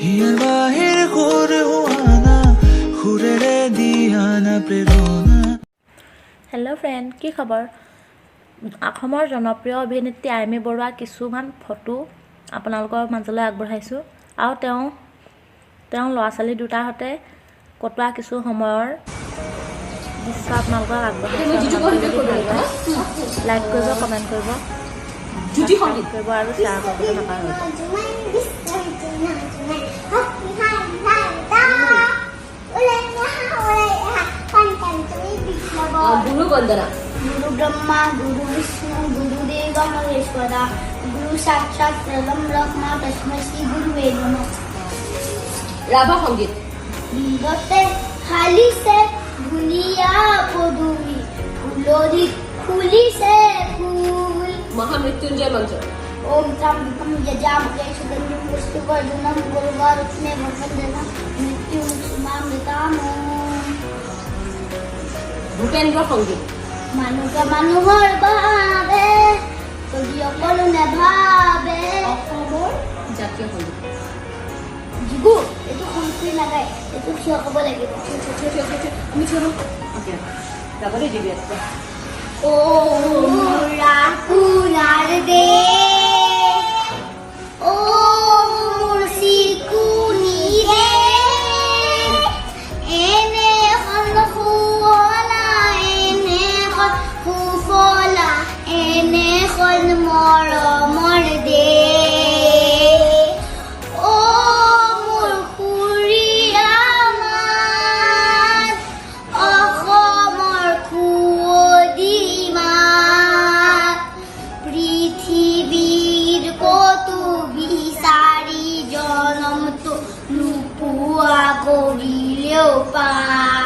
হিয়াৰ বাহিৰ সুৰ হোৱানা সুৰেৰে দিয়ানা প্ৰেৰণা। হেল্ল' ফ্ৰেণ্ড, কি খবৰ? অসমৰ জনপ্ৰিয় অভিনেত্ৰী আইমী বৰুৱাৰ কিছুমান ফটো আপোনালোকৰ মাজলৈ আগবঢ়াইছোঁ আৰু তেওঁ ল'ৰা ছোৱালী দুটাৰ সৈতে কটোৱা কিছু সময়ৰ দৃশ্য আপোনালোকক আগবঢ়াইছোঁ। লাইক কৰিব, কমেণ্ট কৰিব, সাবস্ক্ৰাইব কৰিব আৰু শ্বেয়াৰ কৰিবলৈ নাপাহৰিব। गुरु वंदना। गुरु ब्रह्मा गुरु विष्णु गुरुदेव महेश्वरा गुरु साक्षात परम ब्रह्म तस्मै श्री गुरुवे नमः। राभा संगीत। गते खाली से धुलिया पदुमी फुलोरी खुली से फूल। महामृत्युंजय मंत्र। ओम त्र्यंबकं यजामहे सुगन्धिं पुष्टिवर्धनं उर्वारुक्मिणीं वन्दना मृत्युमुक्षमामृताम्। भूपेन्द्र संगीत। মানুহে মানুহৰ বাবে যদি অকলো নেভাবে। অসমৰ জাতীয় সংগীত। জিগু এইটো সংস্কৃতি নাগায়, এইটো থিয় ক'ব লাগিব। আমি থিয় হ'ম। অ'কে, যাব দেই দিবি এটা। ও ৰাকুলাৰ দে ও মোৰ চিকুনি দে এনে সন্মুখলা এনে সুফলা এনে মৰমৰ দে ও মোৰ খুৰীয়া মান অসমৰ খুৱদীমান পৃথিৱীৰ কতো বিচাৰি জনমটো নোপোৱা কৰিলেও পায়।